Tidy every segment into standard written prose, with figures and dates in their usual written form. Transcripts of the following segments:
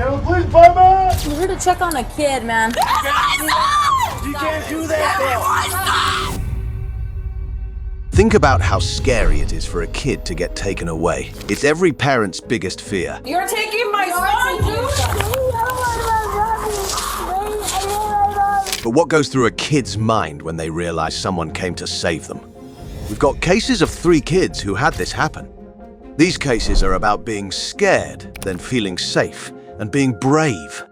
Tell the police department! We're here to check on a kid, man. You can't do that! Think about how scary it is for a kid to get taken away. It's every parent's biggest fear. You're taking my son, dude! But what goes through a kid's mind when they realize someone came to save them? We've got cases of 3 kids who had this happen. These cases are about being scared, then feeling safe, and being brave.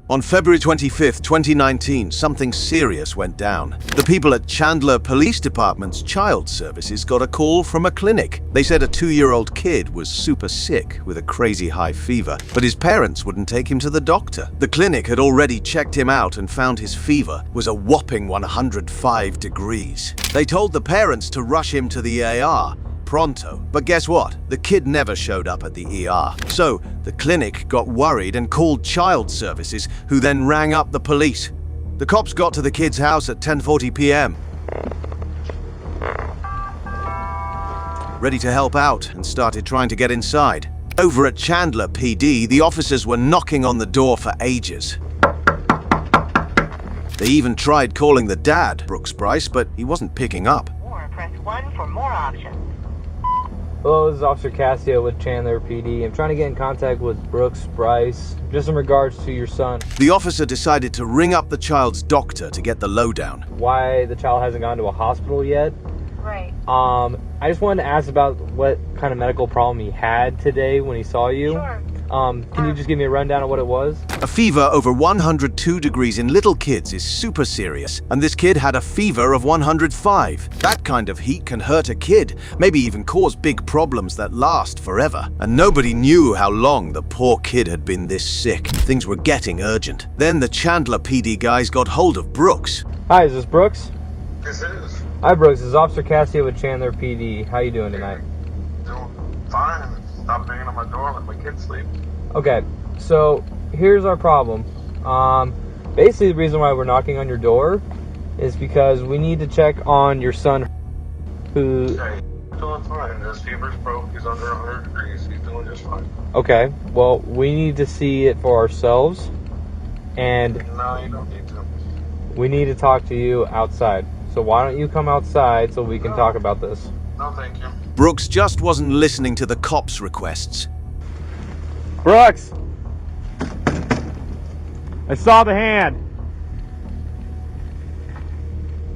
On February 25th, 2019, something serious went down. The people at Chandler Police Department's Child Services got a call from a clinic. They said a 2-year-old kid was super sick with a crazy high fever, but his parents wouldn't take him to the doctor. The clinic had already checked him out and found his fever was a whopping 105 degrees. They told the parents to rush him to the ER pronto. But guess what? The kid never showed up at the ER. So the clinic got worried and called Child Services, who then rang up the police. The cops got to the kid's house at 10:40 p.m. ready to help out and started trying to get inside. Over at Chandler PD, the officers were knocking on the door for ages. They even tried calling the dad, Brooks Bryce, but he wasn't picking up. Or press 1 for more options. Hello, this is Officer Casio with Chandler PD. I'm trying to get in contact with Brooks Bryce, just in regards to your son. The officer decided to ring up the child's doctor to get the lowdown. Why the child hasn't gone to a hospital yet? Right. I just wanted to ask about what kind of medical problem he had today when he saw you. Sure. Can you just give me a rundown of what it was? A fever over 102 degrees in little kids is super serious, and this kid had a fever of 105. That kind of heat can hurt a kid, maybe even cause big problems that last forever. And nobody knew how long the poor kid had been this sick. Things were getting urgent. Then the Chandler PD guys got hold of Brooks. Hi, is this Brooks? This is. Hi, Brooks. This is Officer Casio with Chandler PD. How you doing tonight? Doing fine. Stop banging on my door and let my kids sleep. Okay, so here's our problem. Basically the reason why we're knocking on your door is because we need to check on your son who... Okay, doing fine. His fever's broke. He's under 100 degrees. He's doing just fine. Okay, well, we need to see it for ourselves, and No, you don't need to. we need to talk to you outside. So why don't you come outside so we can talk about this? No, thank you. Brooks just wasn't listening to the cops' requests. Brooks! I saw the hand.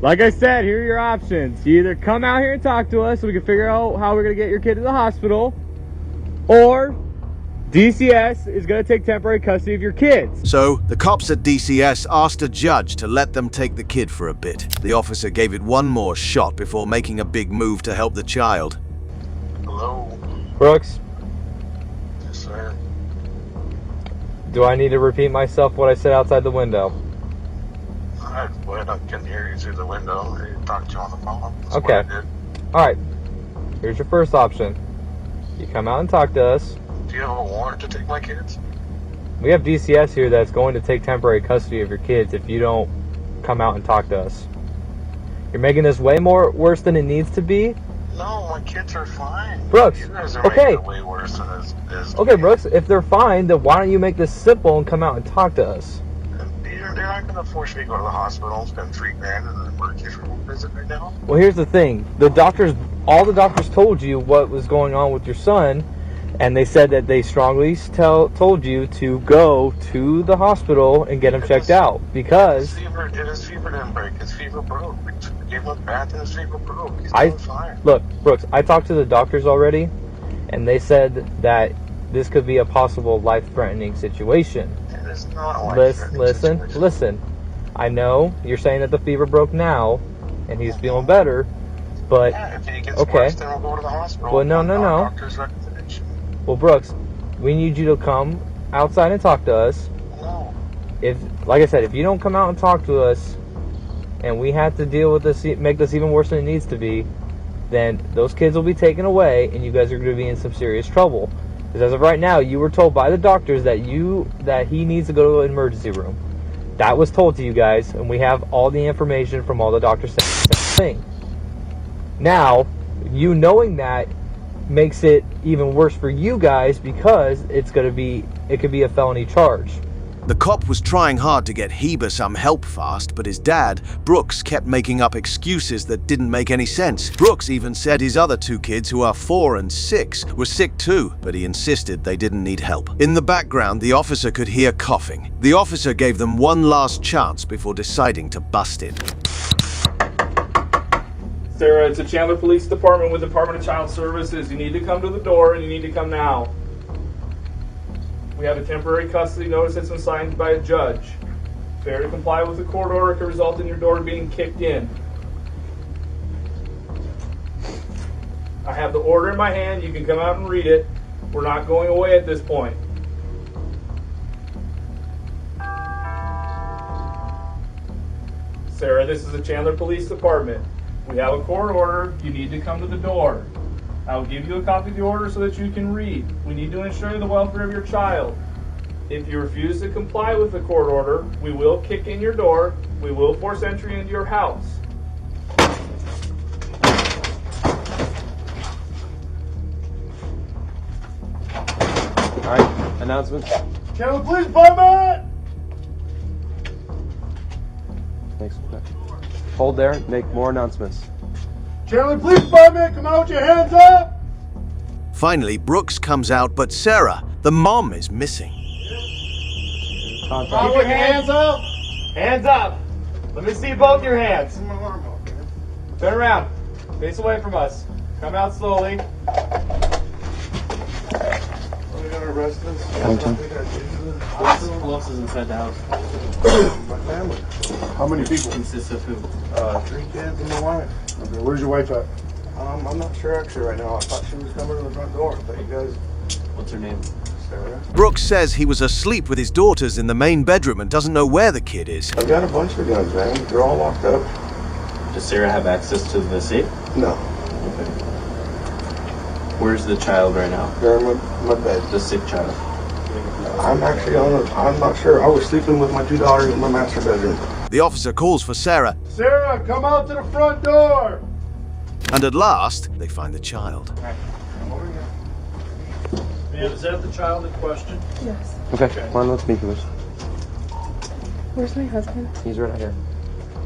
Like I said, here are your options. You either come out here and talk to us so we can figure out how we're going to get your kid to the hospital, or DCS is going to take temporary custody of your kids. So, the cops at DCS asked a judge to let them take the kid for a bit. The officer gave it one more shot before making a big move to help the child. Hello? Brooks, Yes, sir. do I need to repeat myself what I said outside the window? I can hear you through the window. I talked to you on the phone. That's Okay. what I did. Alright, here's your first option. You come out and talk to us. Do you have a warrant to take my kids? We have DCS here that's going to take temporary custody of your kids if you don't come out and talk to us. You're making this way more worse than it needs to be. No, my kids are fine. Brooks, You guys are okay. making it way worse than it is. Okay, Brooks, if they're fine, then why don't you make this simple and come out and talk to us? They're not going to force me to go to the hospital, spend $3,000 in an emergency room visit right now. Well, here's the thing. All the doctors told you what was going on with your son, and they said that they strongly told you to go to the hospital and get him checked out because... His fever didn't break. His fever broke. We gave him a bath and his fever broke. He's doing fine. Look, Brooks, I talked to the doctors already, and they said that this could be a possible life-threatening situation. It is not a life-threatening situation. Listen. I know you're saying that the fever broke now, and he's feeling better, but... Yeah, if he gets okay. worse, then we'll go to the hospital. Well, no. Doctor's recommendation. Well, Brooks, we need you to come outside and talk to us. No. Like I said, if you don't come out and talk to us, and we have to deal with this, make this even worse than it needs to be, then those kids will be taken away, and you guys are going to be in some serious trouble. Because as of right now, you were told by the doctors that he needs to go to an emergency room. That was told to you guys, and we have all the information from all the doctors saying. Now, you knowing that, makes it even worse for you guys because it could be a felony charge. The cop was trying hard to get Heber some help fast, but his dad, Brooks, kept making up excuses that didn't make any sense. Brooks even said his other two kids, who are 4 and 6, were sick too, but he insisted they didn't need help. In the background, the officer could hear coughing. The officer gave them one last chance before deciding to bust in. Sarah, it's the Chandler Police Department with Department of Child Services. You need to come to the door, and you need to come now. We have a temporary custody notice that's been signed by a judge. Failure to comply with the court order could result in your door being kicked in. I have the order in my hand. You can come out and read it. We're not going away at this point. Sarah, this is the Chandler Police Department. We have a court order. You need to come to the door. I will give you a copy of the order so that you can read. We need to ensure the welfare of your child. If you refuse to comply with the court order, we will kick in your door. We will force entry into your house. All right, announcements. Chandler Police Department! Thanks. Hold there, make more announcements. Chandler Police Department, come out with your hands up! Finally, Brooks comes out, but Sarah, the mom, is missing. Keep your hands up! Hands up! Let me see both your hands. Turn around. Face away from us. Come out slowly. Are we gonna arrest us? Who else is inside the house? My family. How many people? Consists of who? 3 kids and my wife. Okay, where's your wife at? I'm not sure actually right now. I thought she was coming to the front door. But you guys, What's her name? Sarah. Brooks says he was asleep with his daughters in the main bedroom and doesn't know where the kid is. I've got a bunch of guns, man. They're all locked up. Does Sarah have access to the safe? No, Okay. Where's the child right now? they're in my bed. The sick child. I'm actually I'm not sure. I was sleeping with my 2 daughters in my master bedroom. The officer calls for Sarah, Sarah, come out to the front door! and at last, they find the child. Ma'am, is that the child in question? Okay, come on, let's meet first. Where's my husband? He's right here.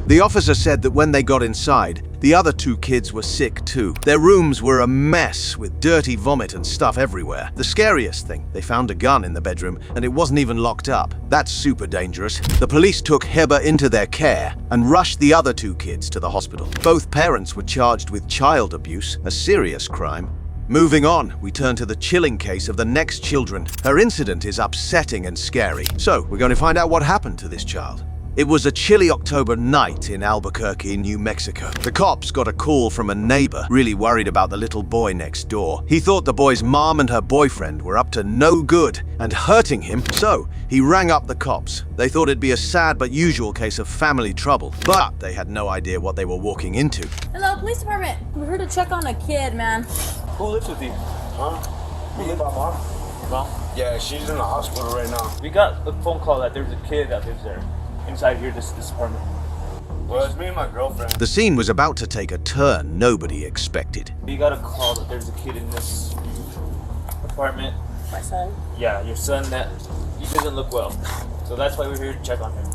The officer said that when they got inside, the other 2 kids were sick too. Their rooms were a mess with dirty vomit and stuff everywhere. The scariest thing, they found a gun in the bedroom and it wasn't even locked up. That's super dangerous. The police took Heber into their care and rushed the other 2 kids to the hospital. Both parents were charged with child abuse, a serious crime. Moving on, we turn to the chilling case of the next children. Her incident is upsetting and scary. So, we're going to find out what happened to this child. It was a chilly October night in Albuquerque, New Mexico. The cops got a call from a neighbor, really worried about the little boy next door. He thought the boy's mom and her boyfriend were up to no good and hurting him, so he rang up the cops. They thought it'd be a sad but usual case of family trouble, but they had no idea what they were walking into. Hello, police department. We're here to check on a kid, man. Who lives with you? Huh? You live by mom? Mom? Yeah, she's in the hospital right now. We got a phone call that there's a kid that lives there. Inside here, this apartment. Well, it's me and my girlfriend. The scene was about to take a turn nobody expected. We got a call that there's a kid in this apartment. My son. Yeah, your son that he doesn't look well. So that's why we're here to check on him.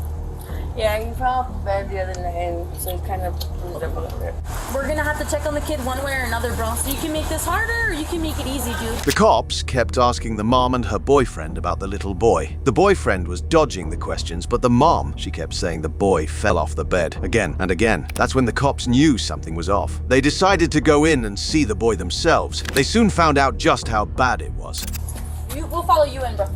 Yeah, he fell off the bed the other night, so he kind of bruised up a little bit. We're gonna have to check on the kid one way or another, bro. So you can make this harder or you can make it easy, dude. The cops kept asking the mom and her boyfriend about the little boy. The boyfriend was dodging the questions, but the mom, she kept saying the boy fell off the bed again and again. That's when the cops knew something was off. They decided to go in and see the boy themselves. They soon found out just how bad it was. We'll follow you in, bro.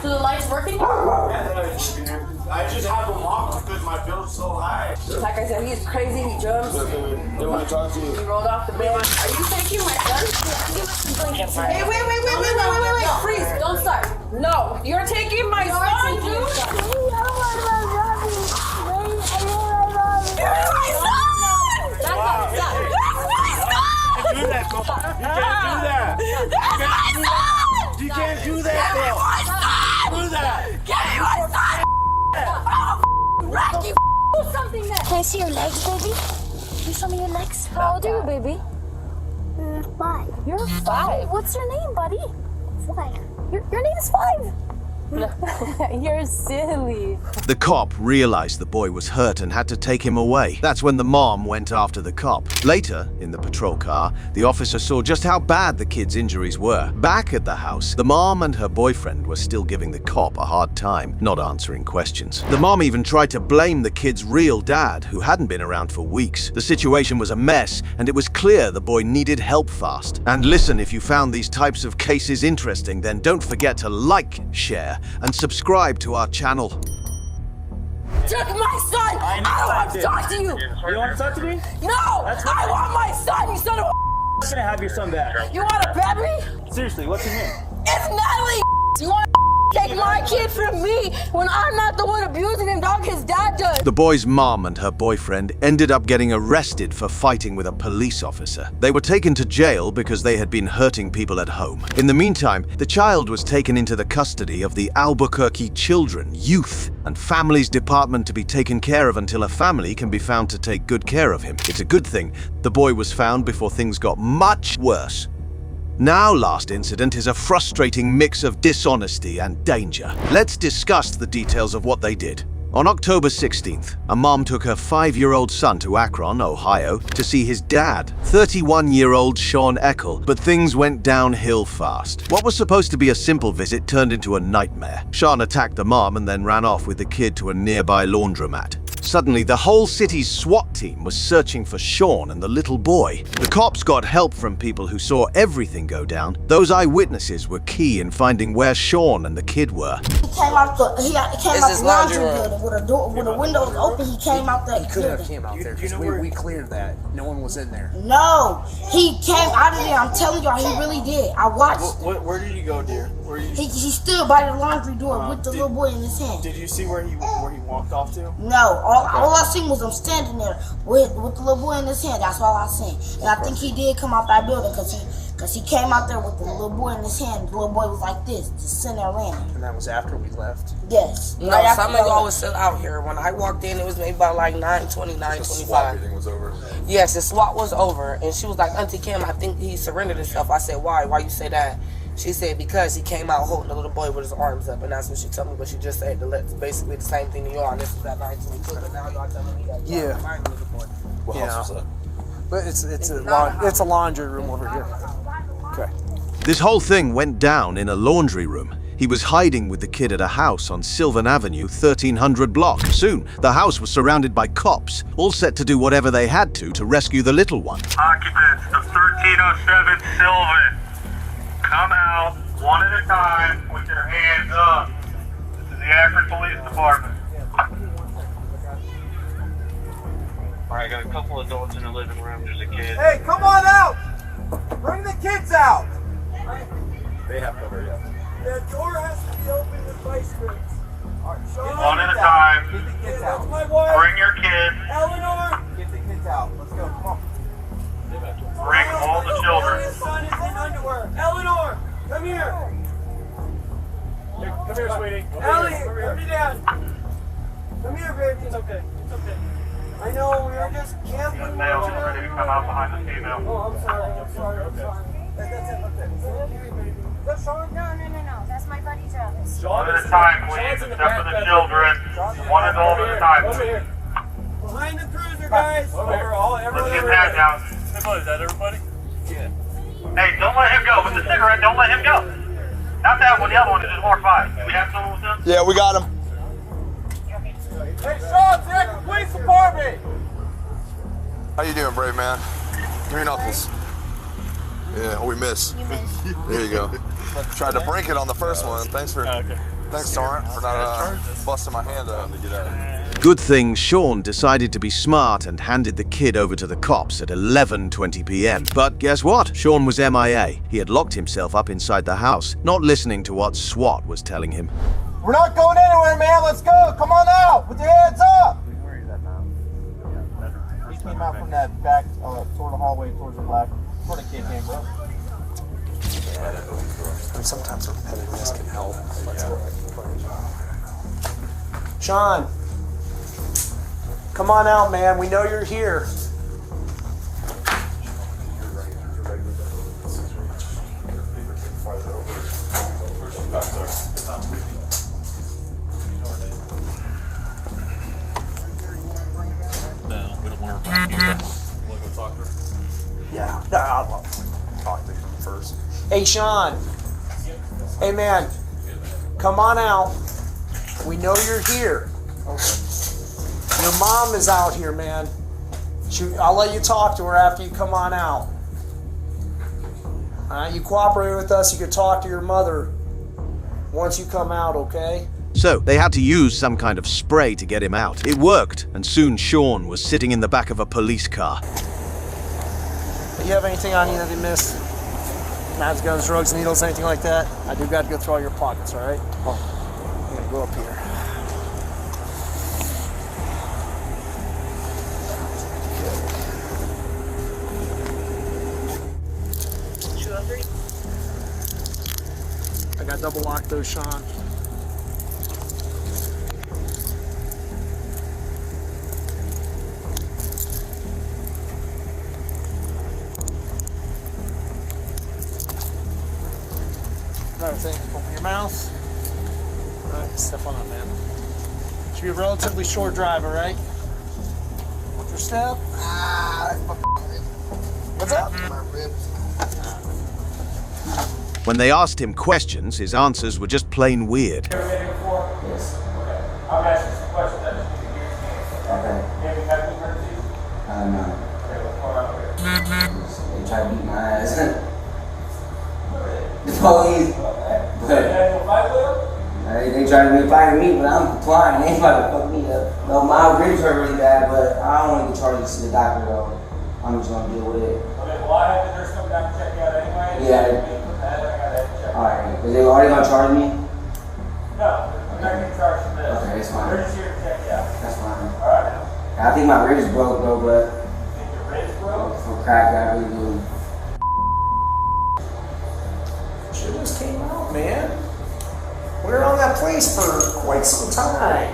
So the light's working? I just have him off because my bill's so high. Like I said, he's crazy, he jumps. They want to talk to you. He rolled off the bed. Are you taking my son? Hey, wait. Freeze, don't start. No, you're taking my son, dude. You're my son! That's my son! You can't do that. You can't do that, bro. Do that. Give me my son! Wreck you, do something then. Can I see your legs, baby? Can you show me your legs? How old are you, baby? 5. You're 5. What's your name, buddy? 5. Your name is 5. You're silly. The cop realized the boy was hurt and had to take him away. That's when the mom went after the cop. Later, in the patrol car, the officer saw just how bad the kid's injuries were. Back at the house, the mom and her boyfriend were still giving the cop a hard time, not answering questions. The mom even tried to blame the kid's real dad, who hadn't been around for weeks. The situation was a mess, and it was clear the boy needed help fast. And listen, if you found these types of cases interesting, then don't forget to like, share, and subscribe to our channel. Took my son! I don't want to talk to you! You want to talk to me? No! I want my son, you son of a... I'm gonna have your son back. You want to bet me? Seriously, what's your name? It's Natalie! You want to take my kid from me when I'm not the one abusing him, dog? His dad does! The boy's mom and her boyfriend ended up getting arrested for fighting with a police officer. They were taken to jail because they had been hurting people at home. In the meantime, the child was taken into the custody of the Albuquerque Children, Youth, and Families Department to be taken care of until a family can be found to take good care of him. It's a good thing the boy was found before things got much worse. Now, last incident is a frustrating mix of dishonesty and danger. Let's discuss the details of what they did. On October 16th, a mom took her 5-year-old son to Akron, Ohio, to see his dad, 31-year-old Sean Eckel, but things went downhill fast. What was supposed to be a simple visit turned into a nightmare. Sean attacked the mom and then ran off with the kid to a nearby laundromat. Suddenly, the whole city's SWAT team was searching for Sean and the little boy. The cops got help from people who saw everything go down. Those eyewitnesses were key in finding where Sean and the kid were. He came out the laundry building with the windows open. He came out that He could have building. came out there because we cleared that. No one was in there. No, he came out of there. I'm telling y'all, he really did. I watched. Where did you go, dear? He stood by the laundry door with the little boy in his hand. Did you see where he walked off to? No, all I seen was him standing there with the little boy in his hand. That's all I seen. And I think he did come out that building because he came out there with the little boy in his hand. The little boy was like this, just sitting there landing. And that was after we left? Yes. No, some of y'all was still out here. When I walked in, it was maybe about like 9:20, 9:25. Everything was over. Yes, the SWAT was over. And she was like, Auntie Kim, I think he surrendered himself. I said, why? Why you say that? She said, because he came out holding the little boy with his arms up. And that's what she told me. But she just said basically the same thing to y'all. And this was at 9:22. But now y'all telling me that y'all Yeah. find the little boy. What house was that? But it's a laundry room over here. Okay. This whole thing went down in a laundry room. He was hiding with the kid at a house on Sylvan Avenue, 1300 block. Soon, the house was surrounded by cops, all set to do whatever they had to rescue the little one. Occupants of 1307 Sylvan, come out one at a time with your hands up. This is the Akron Police Department. Alright, got a couple adults in the living room. There's a kid. Hey, come on out! Bring the kids out! They have cover, yes. The door has to be open with vice grips. One at a time. Get the kids out. My wife. Bring your kids. Eleanor. Get the kids out. Let's go. Come on. Bring all the children. My son is in underwear. Eleanor, come here. Come here, sweetie. Ellie, come here, Dad. Come here, baby. It's okay. It's okay. I know we were just camping. The males are ready to come out behind the female. Oh, I'm sorry. I'm sorry. I'm sorry. That's it. Okay. Baby. That's Sean. No. That's my buddy Travis. One at a time, please, except for the children. One adult at a time. Over here. Behind the cruiser, guys. Over here. Let's get that down. Hey, buddy, is that everybody? Yeah. Hey, don't let him go. With the cigarette, don't let him go. Not that one, the other one is just more fine. Do we have someone with them? Yeah, we got him. Hey, Sean, it's the Akron Police Department. How you doing, brave man? Give me knuckles. Yeah, we miss. You missed. There you go. Tried to brink it on the first one. Thanks, Torrent, for not busting my hand up. Good thing Sean decided to be smart and handed the kid over to the cops at 11:20 p.m. But guess what? Sean was MIA. He had locked himself up inside the house, not listening to what SWAT was telling him. We're not going anywhere, man. Let's go. Come on out. With your hands up. He came out from that back toward the hallway towards the black. Where the kid came from. And sometimes repetitiveness can help. Sean, come on out, man. We know you're here. Hey, Sean. Hey, man. Come on out. We know you're here. Your mom is out here, man. I'll let you talk to her after you come on out. All right, you cooperate with us. You can talk to your mother once you come out, okay? So they had to use some kind of spray to get him out. It worked, and soon Sean was sitting in the back of a police car. Do you have anything on you that they missed? Knives, guns, drugs, needles, anything like that? I do got to go through all your pockets, all right? I'm going to go up here. I got double locked those, Sean. Another thing, open your mouth. All right, step on up, man. Should be a relatively short drive, all right? Watch your step. What's up? My ribs. When they asked him questions, his answers were just plain weird. Yes. Okay. I'll ask you some questions that you can answer. Okay. Have you had any emergencies? No. Okay, what's going on here? They try to beat my ass. The police. But they try to be fighting me, but I'm complying. They ain't about to fuck me up. No, my ribs hurt really bad, but I don't want to get charged to the doctor though. I'm just gonna deal with it. Okay, well I have the nurse come down and check you out anyway. Yeah. Alright, is they already gonna charge me? No, I'm not getting charged for this. Okay, that's fine. We're just here to check you out. That's fine. Alright. I think my ribs broke though, but Think your ribs broke? for crack, I really do. Shit just came out, man. We were on that place for quite some time.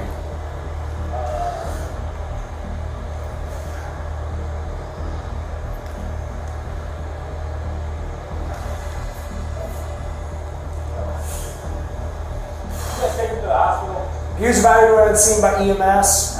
Let's take him to the hospital. He was evaluated and seen by EMS. I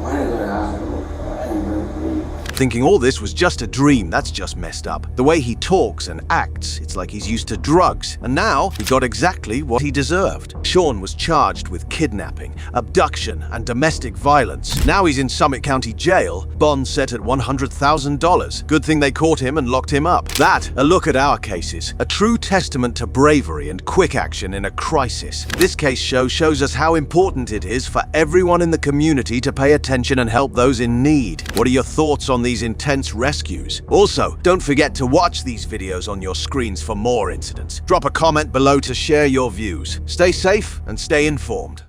want to go to the hospital. I can't breathe. Thinking all this was just a dream, that's just messed up. The way he talks and acts, it's like he's used to drugs. And now, he got exactly what he deserved. Sean was charged with kidnapping, abduction, and domestic violence. Now he's in Summit County Jail, bond set at $100,000. Good thing they caught him and locked him up. That, a look at our cases. A true testament to bravery and quick action in a crisis. This case shows us how important it is for everyone in the community to pay attention and help those in need. What are your thoughts on these intense rescues? Also, don't forget to watch these videos on your screens for more incidents. Drop a comment below to share your views. Stay safe and stay informed.